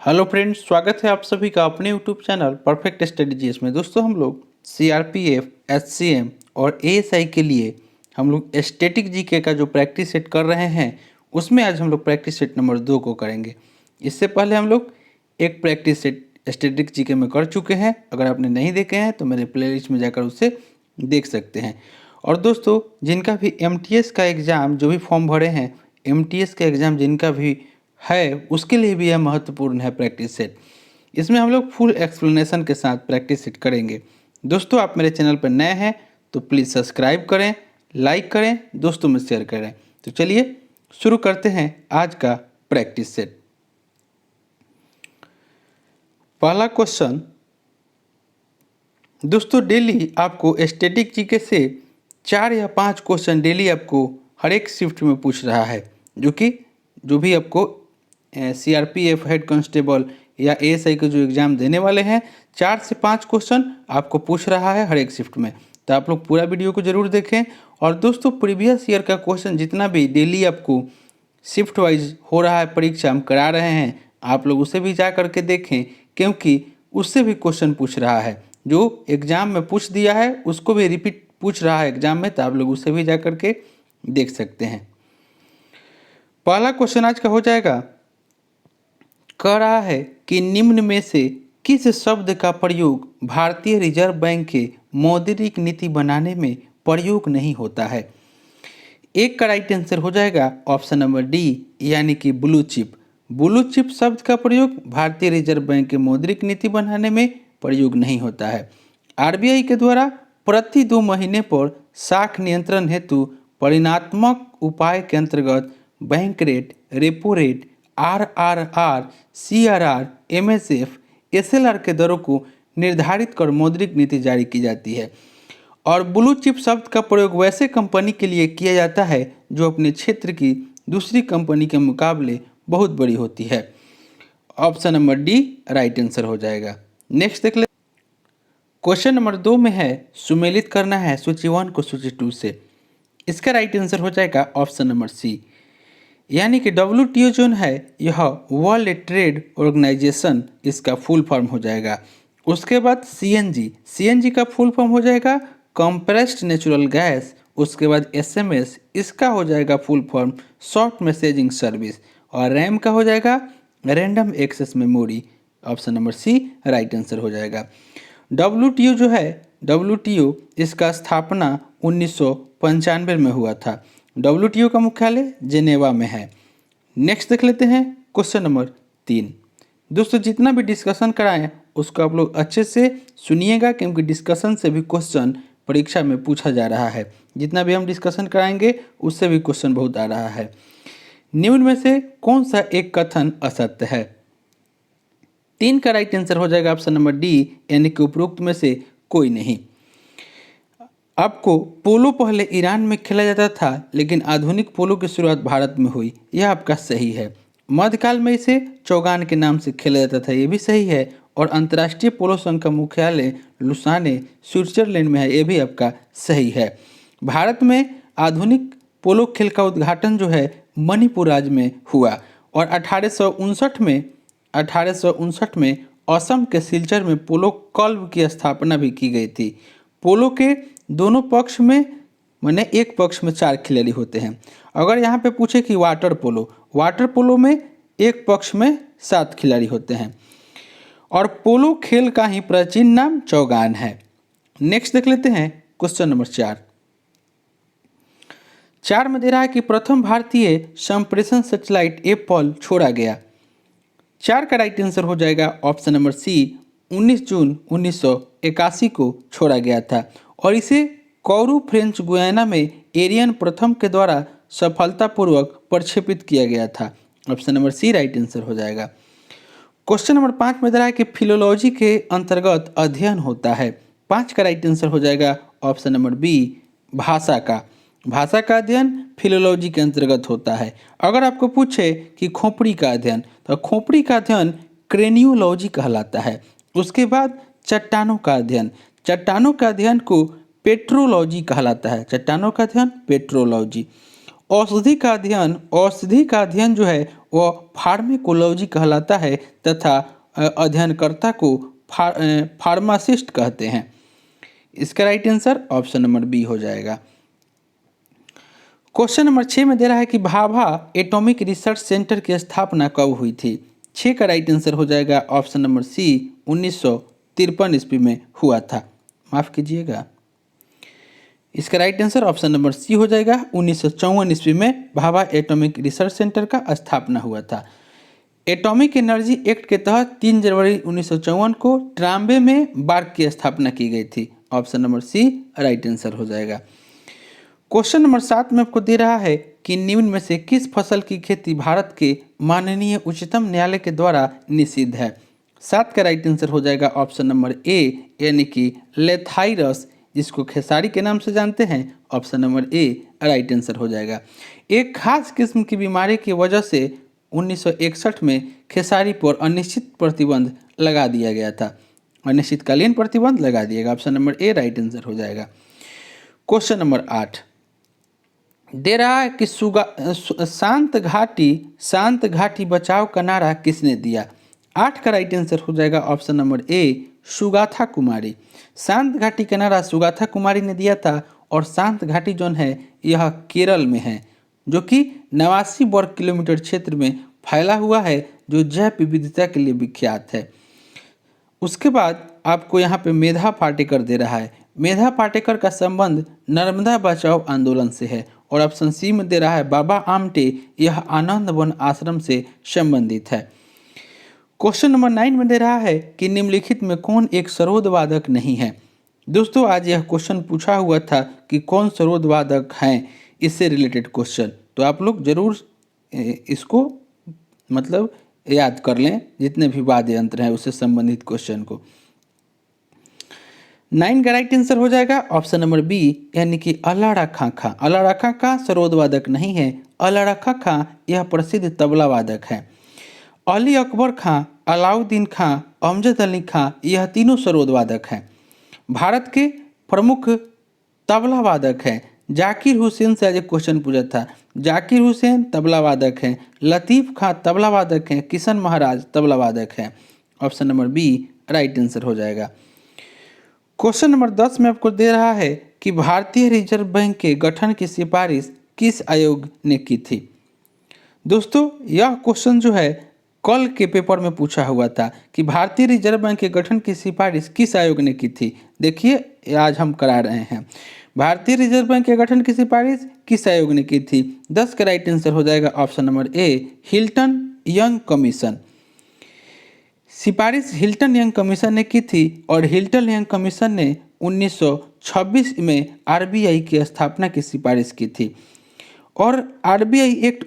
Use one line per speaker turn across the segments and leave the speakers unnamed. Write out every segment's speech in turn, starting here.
Hello friends, स्वागत है आप सभी का अपने यूट्यूब चैनल परफेक्ट स्ट्रेटजीज में। दोस्तों, हम लोग सीआरपीएफ, एचसीएम और एएसआई के लिए हम लोग स्टैटिक जीके का जो प्रैक्टिस सेट कर रहे हैं उसमें आज हम लोग प्रैक्टिस सेट नंबर 2 को करेंगे। इससे पहले हम लोग एक प्रैक्टिस सेट स्टैटिक जीके में कर चुके हैं। अगर आपने नहीं देखे हैं तो मेरे प्लेलिस्ट में जाकर उसे देख सकते हैं। और दोस्तों, जिनका भी एमटीएस का एग्ज़ाम जो भी फॉर्म भरे हैं, एमटीएस का एग्ज़ाम जिनका भी है उसके लिए भी यह महत्वपूर्ण है प्रैक्टिस सेट। इसमें हम लोग फुल एक्सप्लेनेशन के साथ प्रैक्टिस सेट करेंगे। दोस्तों, आप मेरे चैनल पर नए हैं तो प्लीज़ सब्सक्राइब करें, लाइक करें, दोस्तों में शेयर करें। तो चलिए शुरू करते हैं आज का प्रैक्टिस सेट। पहला क्वेश्चन, दोस्तों डेली आपको स्टैटिक जीके से 4 या 5 क्वेश्चन डेली आपको हर एक शिफ्ट में पूछ रहा है, जो भी आपको सीआरपीएफ हेड कांस्टेबल या एएसआई के जो एग्ज़ाम देने वाले हैं 4 से 5 क्वेश्चन आपको पूछ रहा है हर एक शिफ्ट में। तो आप लोग पूरा वीडियो को ज़रूर देखें। और दोस्तों, प्रीवियस ईयर का क्वेश्चन जितना भी डेली आपको शिफ्ट वाइज हो रहा है, परीक्षा हम करा रहे हैं, आप लोग उसे भी जा करके देखें, क्योंकि उससे भी क्वेश्चन पूछ रहा है। जो एग्ज़ाम में पूछ दिया है उसको भी रिपीट पूछ रहा है एग्ज़ाम में, तो आप लोग उसे भी जा करके देख सकते हैं। पहला क्वेश्चन आज का हो जाएगा, कह रहा है कि निम्न में से किस शब्द का प्रयोग भारतीय रिजर्व बैंक के मौद्रिक नीति बनाने में प्रयोग नहीं होता है। एक का राइट आंसर हो जाएगा ऑप्शन नंबर डी, यानी कि ब्लू चिप। ब्लू चिप शब्द का प्रयोग भारतीय रिजर्व बैंक के मौद्रिक नीति बनाने में प्रयोग नहीं होता है। आरबीआई के द्वारा प्रति 2 महीने पर साख नियंत्रण हेतु परिणात्मक उपाय के अंतर्गत bank rate, repo rate, RRR, CRR, MSF, SLR के दरों को निर्धारित कर मौद्रिक नीति जारी की जाती है। और ब्लू चिप शब्द का प्रयोग वैसे कंपनी के लिए किया जाता है जो अपने क्षेत्र की दूसरी कंपनी के मुकाबले बहुत बड़ी होती है। Option number D right answer हो जाएगा। नेक्स्ट देख ले, क्वेश्चन नंबर 2 में है सुमेलित करना है सूची 1 को सूची 2 से। इसका राइट आंसर हो जाएगा ऑप्शन नंबर सी, यानी कि WTO जो है यह वर्ल्ड ट्रेड ऑर्गेनाइजेशन, इसका फुल फॉर्म हो जाएगा। उसके बाद CNG का फुल फॉर्म हो जाएगा कंप्रेस्ड नेचुरल गैस। उसके बाद SMS, इसका हो जाएगा full form short messaging service. और रैम का हो जाएगा random access memory. Option number C right answer हो जाएगा। WTO जो है, WTO इसका स्थापना 1995 में हुआ था। WTO का मुख्यालय जेनेवा में है। नेक्स्ट देख लेते हैं क्वेश्चन नंबर 3। दोस्तों, जितना भी डिस्कशन कराएं उसको आप लोग अच्छे से सुनिएगा, क्योंकि डिस्कशन से भी क्वेश्चन परीक्षा में पूछा जा रहा है। जितना भी हम डिस्कशन कराएंगे उससे भी क्वेश्चन बहुत आ रहा है। निम्न में से कौन सा एक कथन असत्य है? 3 का राइट आंसर हो जाएगा ऑप्शन नंबर डी, यानी कि उपरोक्त में से कोई नहीं। आपको पोलो पहले ईरान में खेला जाता था, लेकिन आधुनिक पोलो की शुरुआत भारत में हुई, यह आपका सही है। मध्यकाल में इसे चौगान के नाम से खेला जाता था, ये भी सही है। और अंतर्राष्ट्रीय पोलो संघ का मुख्यालय लुसाने स्विट्जरलैंड में है, ये भी आपका सही है। भारत में आधुनिक पोलो खेल का उद्घाटन जो है मणिपुर राज्य में हुआ। और 1859 में असम के सिलचर में पोलो क्लब की स्थापना भी की गई थी। पोलो के दोनों पक्ष में, माने एक पक्ष में 4 खिलाड़ी होते हैं। अगर यहाँ पे पूछे कि वाटर पोलो में एक पक्ष में 7 खिलाड़ी होते हैं। और पोलो खेल का ही प्राचीन नाम चौगान है। नेक्स्ट देख लेते हैं क्वेश्चन नंबर 4 में दे रहा है कि प्रथम भारतीय संप्रेषण सैटेलाइट एप्पल छोड़ा गया। 4 का राइट आंसर हो जाएगा ऑप्शन नंबर सी, 19 जून 1981 को छोड़ा गया था। और इसे कौरू फ्रेंच गुयाना में एरियन प्रथम के द्वारा सफलतापूर्वक प्रक्षेपित किया गया था। Option number C right answer हो जाएगा। क्वेश्चन नंबर 5 में दे रहा है कि फिलोलॉजी के अंतर्गत अध्ययन होता है। 5 का राइट आंसर हो जाएगा ऑप्शन नंबर बी, भाषा का अध्ययन फिलोलॉजी के अंतर्गत होता है। अगर आपको पूछे कि खोपड़ी का अध्ययन, तो खोपड़ी का अध्ययन क्रेनियोलॉजी कहलाता है। उसके बाद चट्टानों का अध्ययन को पेट्रोलॉजी कहलाता है। चट्टानों का अध्ययन पेट्रोलॉजी। औषधि का अध्ययन जो है वह फार्मेकोलॉजी कहलाता है तथा अध्ययनकर्ता को फार्मासिस्ट कहते हैं। इसका right answer option number B हो जाएगा। क्वेश्चन नंबर 6 में दे रहा है कि भाभा एटॉमिक रिसर्च सेंटर की स्थापना कब हुई थी। 6 का राइट आंसर हो जाएगा ऑप्शन नंबर सी, 1953 ईस्वी में हुआ था। माफ कीजिएगा, इसका right answer option number C हो जाएगा। 1954 ईस्वी में भाभा एटॉमिक रिसर्च सेंटर का स्थापना हुआ था। एटॉमिक एनर्जी एक्ट के तहत 3 जनवरी 1954 को ट्राम्बे में बार्क की स्थापना की गई थी। Option number C right answer हो जाएगा। क्वेश्चन नंबर 7 में आपको दे रहा है कि निम्न में से किस फसल की खेती भारत के माननीय उच्चतम न्यायालय के द्वारा निषिद्ध है। 7 का राइट आंसर हो जाएगा ऑप्शन नंबर ए, यानी कि लेथाइरस, जिसको खेसारी के नाम से जानते हैं। Option number A right answer हो जाएगा। एक खास किस्म की बीमारी की वजह से 1961 में खेसारी पर अनिश्चित प्रतिबंध लगा दिया गया था। अनिश्चितकालीन प्रतिबंध लगा दिया गया। Option number A right answer हो जाएगा। क्वेश्चन नंबर 8 दे रहा है कि शांत घाटी बचाओ का नारा किसने दिया। 8 का राइट आंसर हो जाएगा ऑप्शन नंबर ए, सुगाथा कुमारी। शांत घाटी का नारा सुगाथा कुमारी ने दिया था। और शांत घाटी जो है यह केरल में है, जो कि 89 वर्ग किलोमीटर क्षेत्र में फैला हुआ है, जो जैव विविधता के लिए विख्यात है। उसके बाद आपको यहाँ पे मेधा पाटेकर दे रहा है। मेधा पाटेकर का संबंध नर्मदा बचाओ आंदोलन से है। और ऑप्शन सी में दे रहा है बाबा आमटे, यह आनंद वन आश्रम से संबंधित है। क्वेश्चन नंबर 9 में दे रहा है कि निम्नलिखित में कौन एक सरोद वादक नहीं है। दोस्तों आज यह क्वेश्चन पूछा हुआ था कि कौन सरोद वादक हैं, इससे रिलेटेड क्वेश्चन, तो आप लोग जरूर इसको मतलब याद कर लें, जितने भी वाद्य यंत्र हैं उससे संबंधित क्वेश्चन को। 9 का राइट आंसर हो जाएगा ऑप्शन नंबर बी, यानी कि अलाड़ा खां। अलाड़ा खां सरोद वादक नहीं है। अलाड़ा खां यह प्रसिद्ध तबला वादक है। अली अकबर खां, अलाउद्दीन खां, अमजद अली खां, यह तीनों सरोद वादक हैं। भारत के प्रमुख तबला वादक हैं। जाकिर हुसैन से आज एक क्वेश्चन पूछा था। जाकिर हुसैन तबला वादक हैं। लतीफ़ खां तबला वादक हैं। किशन महाराज तबला वादक हैं। Option number B right answer हो जाएगा। क्वेश्चन नंबर 10 में आपको दे रहा है कि भारतीय रिजर्व बैंक के गठन की सिफारिश किस आयोग ने की थी। दोस्तों यह क्वेश्चन जो है कल के पेपर में पूछा हुआ था कि भारतीय रिजर्व बैंक के गठन की सिफारिश किस आयोग ने की थी। देखिए आज हम करा रहे हैं, भारतीय रिजर्व बैंक के गठन की सिफारिश किस आयोग ने की थी। 10 का राइट आंसर हो जाएगा option number A, Hilton young commission. सिफारिश हिल्टन यंग कमीशन ने की थी। और हिल्टन यंग कमीशन ने 1926 में आरबीआई की स्थापना की सिफारिश की थी। और आरबीआई एक्ट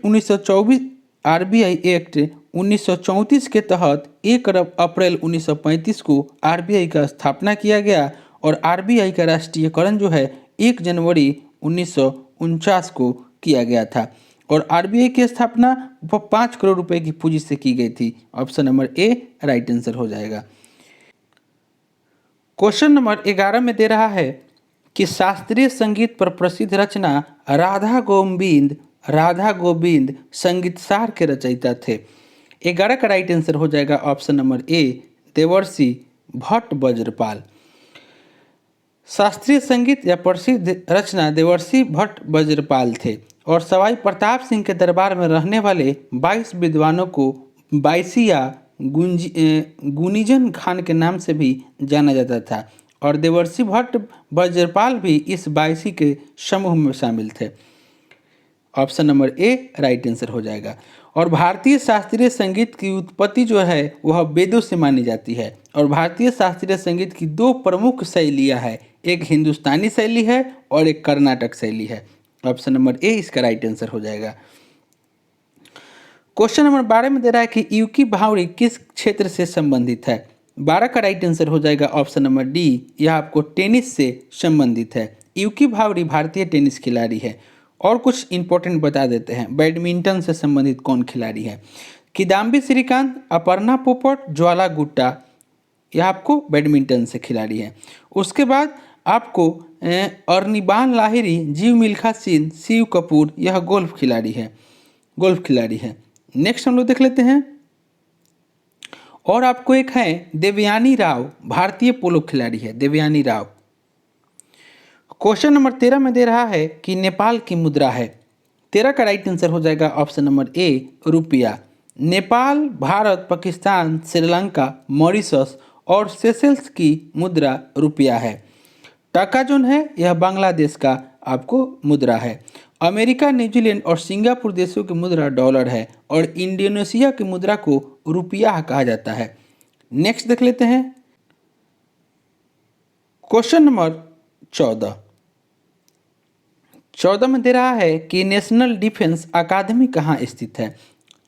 1934 के तहत 1 अप्रैल 1935 को आरबीआई का स्थापना किया गया। और आरबीआई का राष्ट्रीयकरण जो है 1 जनवरी 1949 को किया गया था। और आरबीआई की स्थापना 5 करोड़ रुपए की पूंजी से की गई थी। Option number A right answer हो जाएगा। क्वेश्चन नंबर 11 में दे रहा है कि शास्त्रीय संगीत पर प्रसिद्ध रचना राधा गोविंद संगीतसार के रचयिता थे। 11 का राइट आंसर हो जाएगा ऑप्शन नंबर ए, देवर्षि भट्ट वज्रपाल। शास्त्रीय संगीत या प्रसिद्ध रचना देवर्षि भट्ट वज्रपाल थे। और सवाई प्रताप सिंह के दरबार में रहने वाले 22 विद्वानों को बाईसी या गुनीजन खान के नाम से भी जाना जाता था। और देवर्षि भट्ट वज्रपाल भी इस बाईसी के समूह में शामिल थे। Option number A right answer हो जाएगा। और भारतीय शास्त्रीय संगीत की उत्पत्ति जो है वह वेदों से मानी जाती है। और भारतीय शास्त्रीय संगीत की 2 प्रमुख शैलियाँ हैं, एक हिंदुस्तानी शैली है और एक कर्नाटक शैली है। ऑप्शन नंबर ए इसका राइट आंसर हो जाएगा। क्वेश्चन नंबर 12 में दे रहा है कि यूकी भावरी किस क्षेत्र से संबंधित है। 12 का राइट आंसर हो जाएगा ऑप्शन नंबर डी, यह आपको टेनिस से संबंधित है। यूकी भावरी भारतीय टेनिस खिलाड़ी है। और कुछ इंपॉर्टेंट बता देते हैं, बैडमिंटन से संबंधित कौन खिलाड़ी है। किदाम्बी श्रीकांत, अपर्णा पोपट, ज्वाला गुट्टा, यह आपको बैडमिंटन से खिलाड़ी है। उसके बाद आपको अर्निबान लाहिरी, जीव मिल्खा सिंह, शिव कपूर, यह गोल्फ खिलाड़ी है। नेक्स्ट हम लोग देख लेते हैं। और आपको एक है देवयानी राव, भारतीय पोलो खिलाड़ी है देवयानी राव। क्वेश्चन नंबर 13 में दे रहा है कि नेपाल की मुद्रा है। 13 का राइट आंसर हो जाएगा ऑप्शन नंबर ए रुपया। नेपाल, भारत, पाकिस्तान, श्रीलंका, मॉरिशस और सेशेल्स की मुद्रा रुपया है। टका जो है यह बांग्लादेश का आपको मुद्रा है। अमेरिका, न्यूजीलैंड और सिंगापुर देशों की मुद्रा डॉलर है और इंडोनेशिया की मुद्रा को रुपया कहा जाता है। नेक्स्ट देख लेते हैं। क्वेश्चन नंबर 14 में दे रहा है कि नेशनल डिफेंस अकादमी कहाँ स्थित है।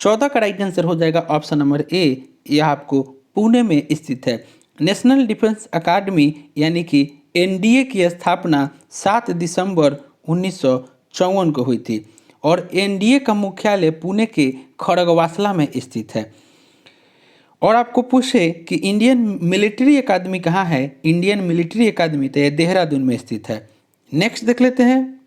14 का राइट आंसर हो जाएगा ऑप्शन नंबर ए, यह आपको पुणे में स्थित है। नेशनल डिफेंस अकादमी यानी कि एनडीए की स्थापना 7 दिसंबर 1954 को हुई थी और एनडीए का मुख्यालय पुणे के खड़गवासला में स्थित है। और आपको पूछे कि इंडियन मिलिट्री अकादमी कहाँ है। इंडियन मिलिट्री अकादमी तो यह देहरादून में स्थित है। नेक्स्ट देख लेते हैं।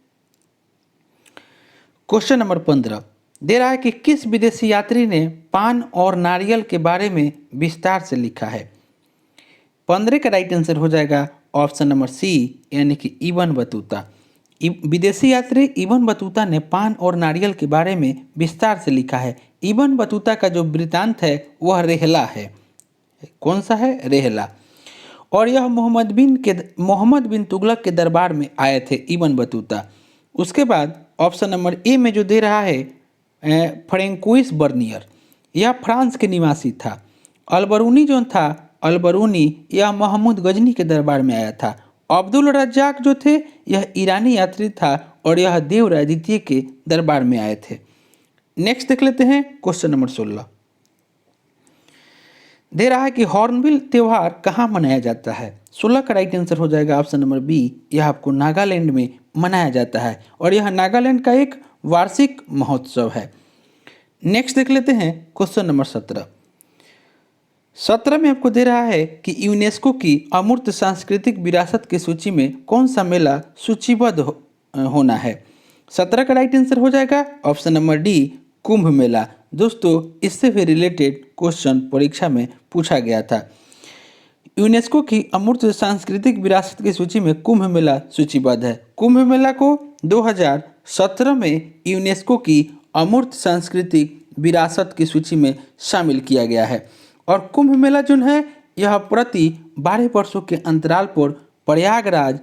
क्वेश्चन नंबर 15 दे रहा है कि किस विदेशी यात्री ने पान और नारियल के बारे में विस्तार से लिखा है। 15 का राइट आंसर हो जाएगा ऑप्शन नंबर सी यानी कि इबन बतूता। विदेशी यात्री इबन बतूता ने पान और नारियल के बारे में विस्तार से लिखा है। इबन बतूता का जो वृत्तांत है वह रेहला है। कौन सा है? रेहला। और यह मोहम्मद बिन तुगलक के दरबार में आए थे इबन बतूता। उसके बाद ऑप्शन नंबर ए में जो दे रहा है फ्रेंकोइस बर्नियर, यह फ्रांस के निवासी था। अलबरूनी जो था, अलबरूनी यह महमूद गजनी के दरबार में आया था। अब्दुल रज्जाक जो थे यह ईरानी यात्री था और यह देवराय द्वितीय के दरबार में आए थे। नेक्स्ट देख लेते हैं। क्वेश्चन नंबर 16 दे रहा है कि हॉर्नबिल त्यौहार कहाँ मनाया जाता है। 16 का राइट आंसर हो जाएगा ऑप्शन नंबर बी, यह आपको नागालैंड में मनाया जाता है और यह नागालैंड का एक वार्षिक महोत्सव है। नेक्स्ट देख लेते हैं। क्वेश्चन नंबर 17 में आपको दे रहा है कि यूनेस्को की अमूर्त सांस्कृतिक विरासत की सूची में कौन सा मेला सूचीबद्ध होना है। 17 का राइट आंसर हो जाएगा option number D, Kumbh Mela. दोस्तों इससे भी रिलेटेड क्वेश्चन परीक्षा में पूछा गया था। यूनेस्को की अमूर्त सांस्कृतिक विरासत की सूची में कुंभ मेला सूचीबद्ध है। कुंभ मेला को 2017 में यूनेस्को की अमूर्त सांस्कृतिक विरासत की सूची में शामिल किया गया है और कुंभ मेला जो है यह प्रति 12 वर्षों के अंतराल पर प्रयागराज,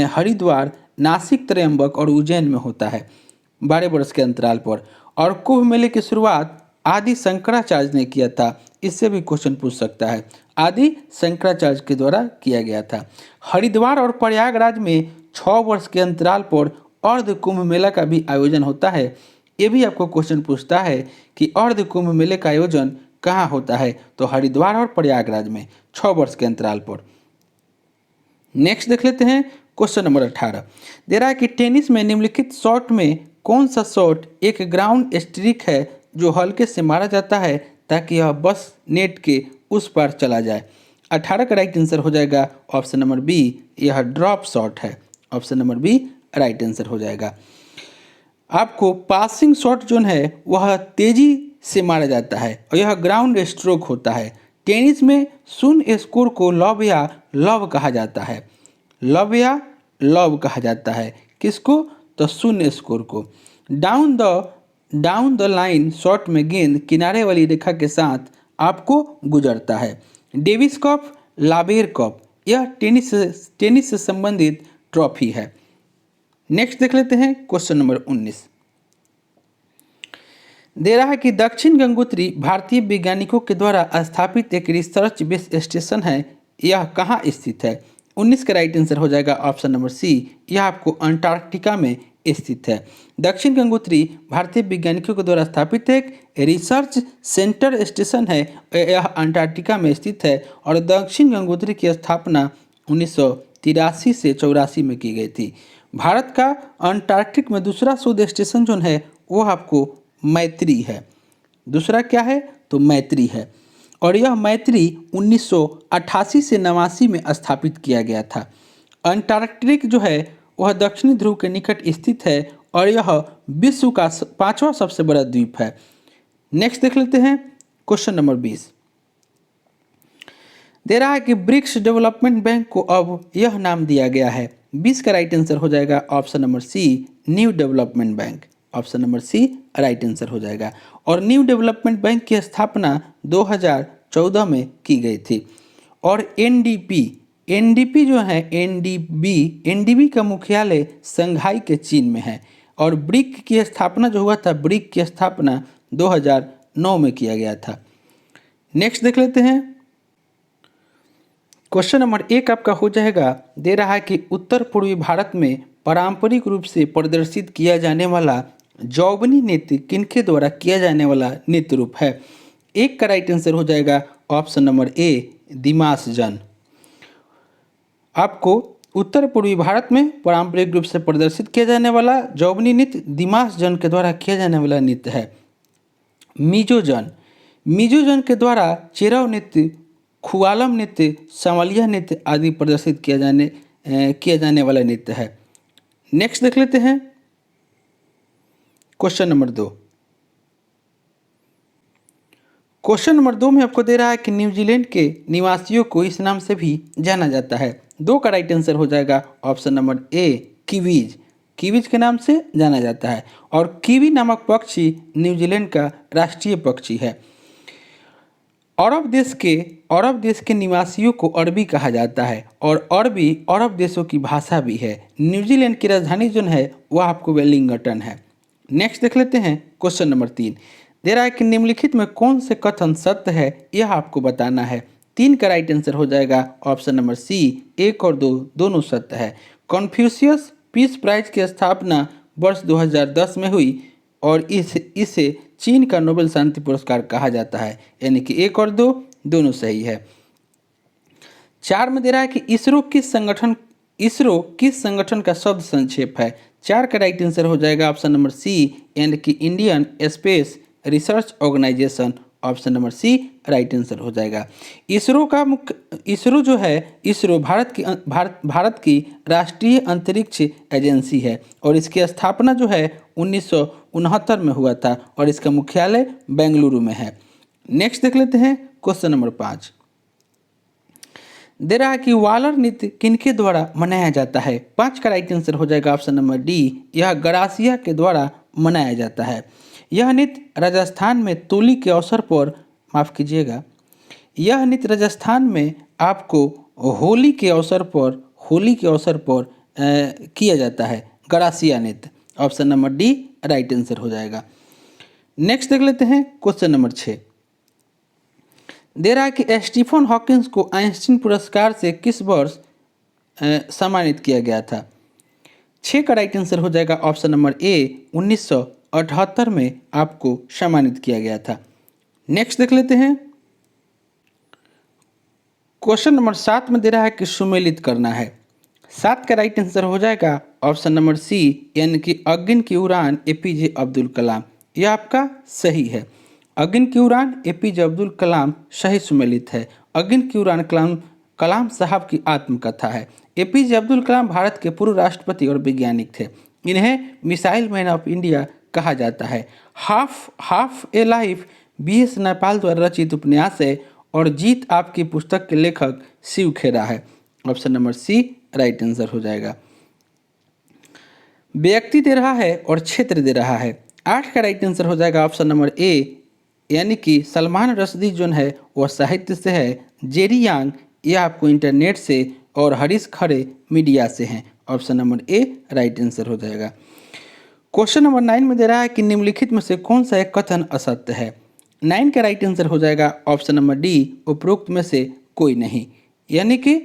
हरिद्वार, नासिक, त्रयंबक और उज्जैन में होता है 12 वर्ष के अंतराल पर। और कुंभ मेले की शुरुआत आदि शंकराचार्य ने किया था। इससे भी क्वेश्चन पूछ सकता है। आदि शंकराचार्य के द्वारा किया गया था। हरिद्वार और प्रयागराज में 6 वर्ष के अंतराल पर अर्ध कुंभ मेला का भी आयोजन होता है। ये भी आपको क्वेश्चन पूछता है कि अर्ध कुंभ मेले का आयोजन कहाँ होता है, तो हरिद्वार और प्रयागराज में 6 वर्ष के अंतराल पर। नेक्स्ट देख लेते हैं। क्वेश्चन नंबर 18 दे रहा है कि टेनिस में निम्नलिखित शॉट में कौन सा शॉट एक ग्राउंड स्ट्रिक है जो हल्के से मारा जाता है ताकि यह बस नेट के उस पार चला जाए। 18 का राइट आंसर हो जाएगा ऑप्शन नंबर बी, यह ड्रॉप शॉट है। Option number B right answer हो जाएगा। आपको पासिंग शॉट जो है वह तेजी से मारा जाता है और यह ग्राउंड स्ट्रोक होता है। टेनिस में शून्य स्कोर को लव या लव कहा जाता है। लव या लव कहा जाता है किसको, तो शून्य स्कोर को। डाउन द लाइन शॉट में गेंद किनारे वाली रेखा के साथ आपको गुजरता है। डेविस कप, लाबेर कप, यह टेनिस से संबंधित ट्रॉफी है। नेक्स्ट देख लेते हैं। क्वेश्चन नंबर 19 दे रहा है कि दक्षिण गंगोत्री भारतीय वैज्ञानिकों के द्वारा स्थापित एक रिसर्च बेस स्टेशन है, यह कहाँ स्थित है। 19 का राइट आंसर हो जाएगा ऑप्शन नंबर सी, यह आपको अंटार्कटिका में स्थित है। दक्षिण गंगोत्री भारतीय वैज्ञानिकों के द्वारा स्थापित एक रिसर्च सेंटर स्टेशन है, यह अंटार्कटिका में स्थित है और दक्षिण गंगोत्री की स्थापना 1983 से 84 में की गई थी। भारत का अंटार्कटिक में दूसरा शोध स्टेशन जो है वह आपको मैत्री है। दूसरा क्या है, तो मैत्री है और यह मैत्री 1988 से 89 में स्थापित किया गया था। अंटार्कटिक जो है वह दक्षिणी ध्रुव के निकट स्थित है और यह विश्व का 5वां सबसे बड़ा द्वीप है। नेक्स्ट देख लेते हैं क्वेश्चन नंबर 20। दे रहा है कि ब्रिक्स डेवलपमेंट बैंक को अब यह नाम दिया गया है। 20 का राइट आंसर हो जाएगा option number C, new development bank. Option number C right answer हो जाएगा। और न्यू डेवलपमेंट बैंक की स्थापना 2014 में की गई थी। और एनडीपी जो है एनडीबी का मुख्यालय संघाई के चीन में है। और ब्रिक की स्थापना जो हुआ था, ब्रिक की स्थापना 2009 में किया गया था। नेक्स्ट देख लेते हैं क्वेश्चन नंबर 1 आपका हो जाएगा। दे रहा है कि उत्तर पूर्वी भारत में पारंपरिक रूप से प्रदर्शित किया जाने वाला जौवनी नृत्य किनके द्वारा किया जाने वाला नृत्य रूप है। 1 का राइट आंसर हो जाएगा ऑप्शन नंबर ए, दिमास जन। आपको उत्तर पूर्वी भारत में पारंपरिक रूप से प्रदर्शित किया जाने वाला जौवनी नृत्य दिमास जन के द्वारा किया जाने वाला नृत्य है। मिजो जन के द्वारा चेराव नृत्य, खुआलम नृत्य, संवलिया नृत्य आदि प्रदर्शित किया जाने वाला नृत्य है। नेक्स्ट देख लेते हैं क्वेश्चन नंबर 2। क्वेश्चन नंबर 2 में आपको दे रहा है कि न्यूजीलैंड के निवासियों को इस नाम से भी जाना जाता है। 2 का राइट आंसर हो जाएगा option number A, Kiwis. Kiwis के नाम से जाना जाता है। और कीवी नामक पक्षी न्यूजीलैंड का राष्ट्रीय पक्षी है। अरब देश के निवासियों को अरबी कहा जाता है। और अरबी अरब देशों की भाषा भी है। न्यूजीलैंड की राजधानी जो है वह आपको वेलिंगटन है। नेक्स्ट देख लेते हैं क्वेश्चन नंबर 3। दे रहा है कि निम्नलिखित में कौन से कथन सत्य है, यह आपको बताना है। 3 का राइट आंसर हो जाएगा ऑप्शन नंबर सी, 1 और 2 दोनों सत्य है। कॉन्फ्यूशियस पीस प्राइज की स्थापना वर्ष 2010 में हुई और इसे चीन का नोबेल शांति पुरस्कार कहा जाता है। यानी कि 1 और 2 दोनों सही है। 4 में दे रहा है कि इसरो किस संगठन का शब्द संक्षेप है। 4 का राइट आंसर हो जाएगा ऑप्शन नंबर सी, यानी कि Indian space research organisation. Option number C right answer हो जाएगा। इसरो जो है, इसरो भारत की राष्ट्रीय अंतरिक्ष एजेंसी है। और इसकी स्थापना जो है 1969 में हुआ था और इसका मुख्यालय बेंगलुरु में है। नेक्स्ट देख लेते हैं क्वेश्चन नंबर 5। दे रहा है कि वालर नृत्य किनके द्वारा मनाया जाता है। 5 का राइट आंसर हो जाएगा ऑप्शन नंबर डी, यह गरासिया के द्वारा मनाया जाता है। यह नृत्य राजस्थान में होली के अवसर पर, माफ़ कीजिएगा, यह नृत्य राजस्थान में आपको होली के अवसर पर किया जाता है, गरासिया नृत्य। Option number D right answer हो जाएगा। नेक्स्ट देख लेते हैं क्वेश्चन नंबर 6। दे रहा है कि स्टीफन हॉकिंस को आइंस्टीन पुरस्कार से किस वर्ष सम्मानित किया गया था। 6 का राइट आंसर हो जाएगा ऑप्शन नंबर ए, 1978 में आपको सम्मानित किया गया था। नेक्स्ट देख लेते हैं क्वेश्चन नंबर 7 में दे रहा है कि सुमेलित करना है। 7 का राइट आंसर हो जाएगा ऑप्शन नंबर सी, यानी कि अगिन की उड़ान एपीजे अब्दुल कलाम। यह आपका सही है। अगिन की उड़ान एपीजे अब्दुल कलाम सही सुमेलित है। अगिन की उड़ान कलाम साहब की आत्मकथा है। एपीजे अब्दुल कलाम भारत के पूर्व राष्ट्रपति और वैज्ञानिक थे। इन्हें मिसाइल मैन ऑफ इंडिया कहा जाता है। हाफ ए लाइफ BS नेपाल द्वारा रचित उपन्यास है और जीत आपकी पुस्तक के लेखक शिव खेरा है। Option number C right answer हो जाएगा। व्यक्ति दे रहा है और क्षेत्र दे रहा है। 8 का राइट आंसर हो जाएगा ऑप्शन नंबर ए, यानी कि सलमान रश्दी जो है वह साहित्य से है। जेरी यांग यह आपको इंटरनेट से और हरीश खरे मीडिया से हैं। Option number A right answer हो जाएगा। क्वेश्चन नंबर 9 में दे रहा है कि निम्नलिखित में से कौन सा एक कथन असत्य है। 9 का राइट आंसर हो जाएगा ऑप्शन नंबर डी, उपरोक्त में से कोई नहीं। यानी कि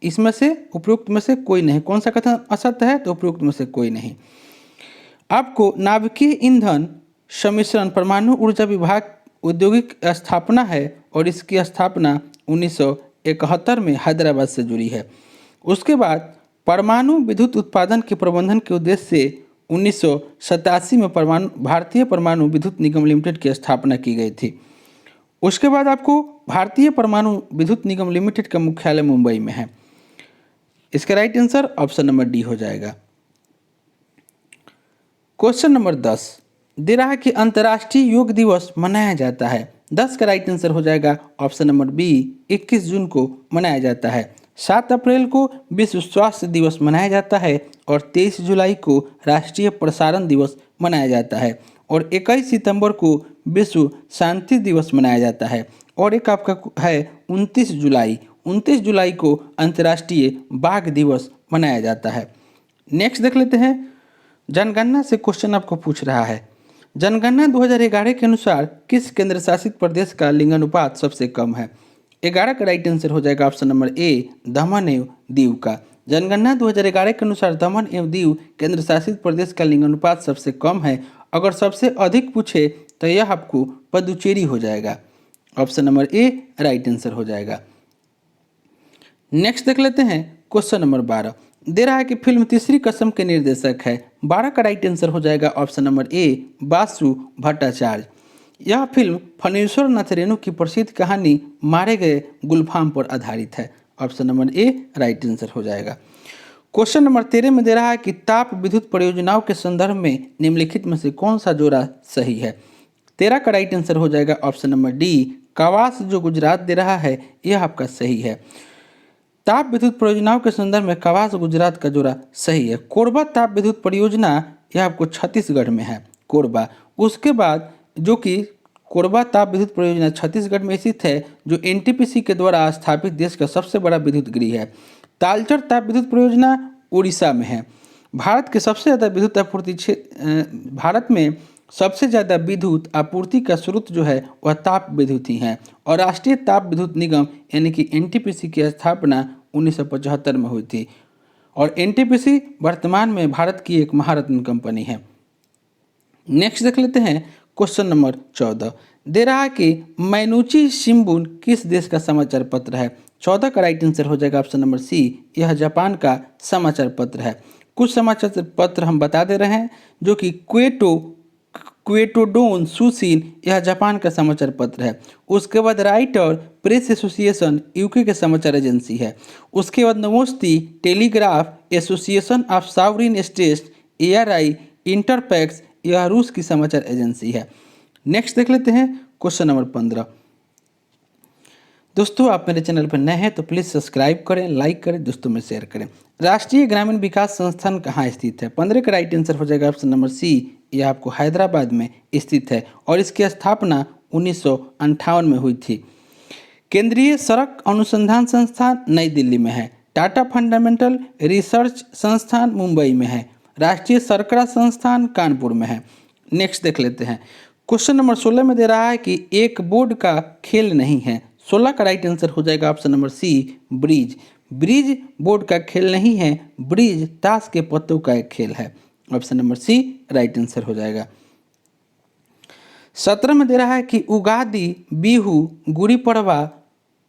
इसमें से उपरोक्त में से कोई नहीं। कौन सा कथन असत्य है, तो उपरोक्त में से कोई नहीं। आपको नाभिकीय ईंधन सम्मिश्रण परमाणु ऊर्जा विभाग औद्योगिक स्थापना है और इसकी स्थापना 1971 में हैदराबाद से जुड़ी है। उसके बाद परमाणु विद्युत उत्पादन के प्रबंधन के उद्देश्य से 1987 में भारतीय परमाणु विद्युत निगम लिमिटेड की स्थापना की गई थी। उसके बाद आपको भारतीय परमाणु विद्युत निगम लिमिटेड का मुख्यालय मुंबई में है। इसका right answer option number D हो जाएगा। Question number 10। दे रहा है कि अंतर्राष्ट्रीय योग दिवस मनाया जाता है। 10 का राइट आंसर हो जाएगा ऑप्शन नंबर बी, 21 जून को मनाया जाता है। 7 अप्रैल को विश्व स्वास्थ्य दिवस मनाया जाता है और 23 जुलाई को राष्ट्रीय प्रसारण दिवस मनाया जाता है और 21 सितंबर को विश्व शांति दिवस मनाया जाता है और एक आपका है 29 जुलाई को अंतर्राष्ट्रीय बाघ दिवस मनाया जाता है। नेक्स्ट देख लेते हैं, जनगणना से क्वेश्चन आपको पूछ रहा है। जनगणना 2011 के अनुसार किस केंद्र शासित प्रदेश का लिंगानुपात सबसे कम है? 11 का राइट आंसर हो जाएगा ऑप्शन नंबर ए, दमन एवं दीव का। जनगणना 2011 के अनुसार दमन एवं दीव केंद्र शासित प्रदेश का लिंगानुपात सबसे कम है। अगर सबसे अधिक पूछे तो यह आपको पुदुचेरी हो जाएगा। Option number A right answer हो जाएगा। नेक्स्ट देख लेते हैं क्वेश्चन नंबर 12। दे रहा है कि फिल्म तीसरी कसम के निर्देशक है। 12 का राइट आंसर हो जाएगा option number A, Basu Bhattacharya. यह फिल्म फणीश्वर नाथ रेणु की प्रसिद्ध कहानी मारे गए गुलफाम पर आधारित है। Option number A right answer हो जाएगा। क्वेश्चन नंबर 13 में दे रहा है कि ताप विद्युत परियोजनाओं के संदर्भ में निम्नलिखित में से कौन सा जोड़ा सही है? 13 का राइट आंसर हो जाएगा ऑप्शन नंबर डी, कावास जो गुजरात दे रहा है यह आपका सही है। ताप विद्युत परियोजनाओं के संदर्भ में कावास गुजरात का जोड़ा सही है। कोरबा ताप विद्युत परियोजना यह आपको छत्तीसगढ़ में है, कोरबा। उसके बाद जो कि कोरबा ताप विद्युत परियोजना छत्तीसगढ़ में स्थित है, जो एनटीपीसी के द्वारा स्थापित देश का सबसे बड़ा विद्युत गृह है। तालचर ताप विद्युत परियोजना उड़ीसा में है। भारत के सबसे ज़्यादा विद्युत आपूर्ति भारत में सबसे ज़्यादा विद्युत आपूर्ति का स्रोत जो है वह ताप विद्युत ही है और राष्ट्रीय ताप विद्युत निगम यानी कि एनटीपीसी की स्थापना 1975 में हुई थी और एनटीपीसी वर्तमान में भारत की एक महारत्न कंपनी है। नेक्स्ट देख लेते हैं क्वेश्चन नंबर 14। दे रहा है कि मैनुची शिम्बुन किस देश का समाचार पत्र है? 14 का राइट आंसर हो जाएगा ऑप्शन नंबर सी, यह जापान का समाचार पत्र है। कुछ समाचार पत्र हम बता दे रहे हैं जो कि क्वेटोडोन सुशिन यह जापान का समाचार पत्र है। उसके बाद राइटर प्रेस एसोसिएशन यूके के समाचार एजेंसी है। उसके बाद Novosti telegraph association of sovereign states ARI Interfax यह रूस की समाचार एजेंसी है। नेक्स्ट देख लेते हैं क्वेश्चन नंबर 15। दोस्तों आप मेरे चैनल पर नए हैं तो प्लीज़ सब्सक्राइब करें, लाइक करें, दोस्तों में शेयर करें। राष्ट्रीय ग्रामीण विकास संस्थान कहाँ स्थित है? 15 का राइट आंसर हो जाएगा ऑप्शन नंबर सी, यह आपको हैदराबाद में स्थित है और इसकी स्थापना 1958 में हुई थी। केंद्रीय सड़क अनुसंधान संस्थान नई दिल्ली में है। टाटा फंडामेंटल रिसर्च संस्थान मुंबई में है। राष्ट्रीय शर्करा संस्थान कानपुर में है। नेक्स्ट देख लेते हैं क्वेश्चन नंबर 16 में दे रहा है कि एक बोर्ड का खेल नहीं है। 16 का राइट आंसर हो जाएगा option number C, bridge. Bridge board का खेल नहीं है, ब्रिज ताश के पत्तों का एक खेल है। Option number C right answer हो जाएगा। 17 में दे रहा है कि उगादी, बिहू, गुड़ी पड़वा,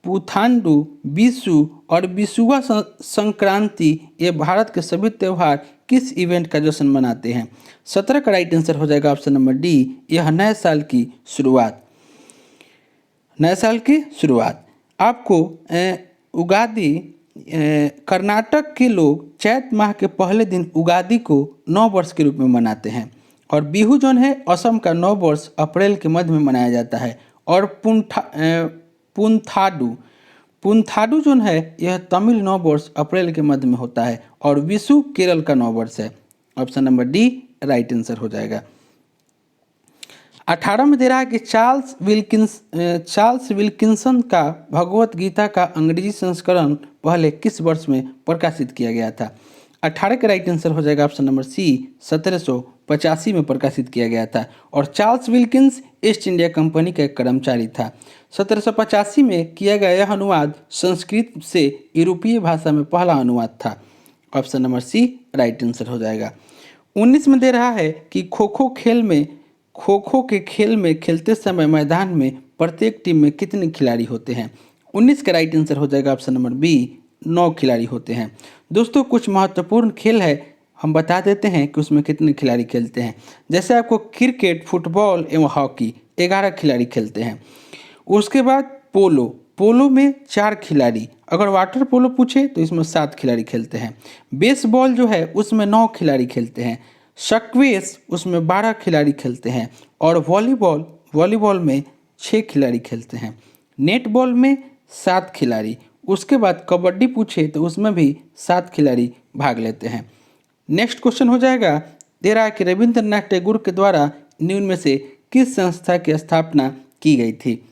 पुथांडु, विशु और विशुआ संक्रांति ये भारत के सभी त्यौहार किस इवेंट का जश्न मनाते हैं? 17 का राइट आंसर हो जाएगा ऑप्शन नंबर डी, यह नए साल की शुरुआत। नए साल की शुरुआत आपको उगादी कर्नाटक के लोग चैत माह के पहले दिन उगादी को नव वर्ष के रूप में मनाते हैं और बिहू जो है असम का नव वर्ष अप्रैल के मध्य में मनाया जाता है और पुंथाडु जो है यह तमिल नव वर्ष अप्रैल के मध्य में होता है और विशु केरल का नव वर्ष है। Option number D right answer हो जाएगा। 18 में दे रहा है कि चार्ल्स विल्किंसन का भगवत गीता का अंग्रेजी संस्करण पहले किस वर्ष में प्रकाशित किया गया था? 18 का राइट आंसर हो जाएगा ऑप्शन नंबर सी, 1785 में प्रकाशित किया गया था और Charles Wilkins east India company का एक कर्मचारी था। 1785 में किया गया यह अनुवाद संस्कृत से यूरोपीय भाषा में पहला अनुवाद था। Option number C right answer हो जाएगा। 19 में दे रहा है कि खो खो के खेल में खेलते समय मैदान में प्रत्येक टीम में कितने खिलाड़ी होते हैं? 19 का राइट आंसर हो जाएगा ऑप्शन नंबर बी, 9 खिलाड़ी होते हैं। दोस्तों कुछ महत्वपूर्ण खेल है हम बता देते हैं कि उसमें कितने खिलाड़ी खेलते हैं। जैसे आपको क्रिकेट, फुटबॉल एवं हॉकी 11 खिलाड़ी खेलते हैं। उसके बाद पोलो में 4 खिलाड़ी, अगर वाटर पोलो पूछे तो इसमें 7 खिलाड़ी खेलते हैं। बेसबॉल जो है उसमें 9 खिलाड़ी खेलते हैं। स्क्वैश उसमें 12 खिलाड़ी खेलते हैं और वॉलीबॉल में 6 खिलाड़ी खेलते हैं। नेटबॉल में 7 खिलाड़ी, उसके बाद कबड्डी पूछे तो उसमें भी 7 खिलाड़ी भाग लेते हैं। नेक्स्ट क्वेश्चन हो जाएगा, दे रहा है कि रविंद्रनाथ टैगोर के द्वारा निम्न में से किस संस्था की स्थापना की गई थी।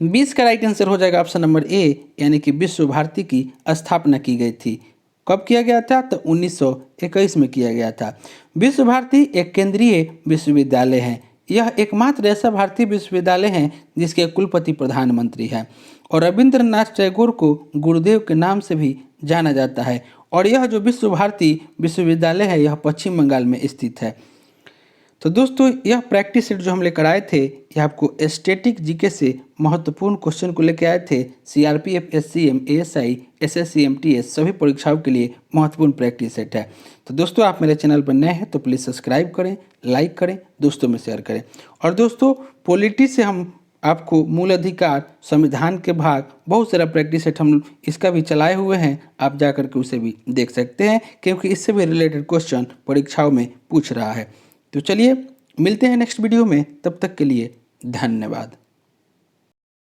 20 का राइट आंसर हो जाएगा ऑप्शन नंबर ए, यानी कि विश्व भारती की स्थापना की गई थी। कब किया गया था? तो 1921 में किया गया था। विश्व भारती एक केंद्रीय विश्वविद्यालय है। यह एकमात्र ऐसा भारतीय विश्वविद्यालय है जिसके कुलपति प्रधानमंत्री है और रविंद्रनाथ टैगोर को गुरुदेव के नाम से भी जाना जाता है। और यह जो विश्व भारती विश्वविद्यालय है यह पश्चिम बंगाल में स्थित है। तो दोस्तों यह प्रैक्टिस सेट जो हम लेकर आए थे यह आपको स्टैटिक जीके से महत्वपूर्ण क्वेश्चन को लेकर आए थे। CRPF, SCM, ASI, SSC, MTS सभी परीक्षाओं के लिए महत्वपूर्ण प्रैक्टिस सेट है। तो दोस्तों आप मेरे चैनल पर नए हैं तो प्लीज़ सब्सक्राइब करें, लाइक करें, दोस्तों में शेयर करें। और दोस्तों पॉलिटी से हम आपको मूल अधिकार, संविधान के भाग, बहुत सारा प्रैक्टिस सेट हम इसका भी चलाए हुए हैं, आप जा करके उसे भी देख सकते हैं क्योंकि इससे भी रिलेटेड क्वेश्चन परीक्षाओं में पूछ रहा है। तो चलिए मिलते हैं नेक्स्ट वीडियो में, तब तक के लिए धन्यवाद।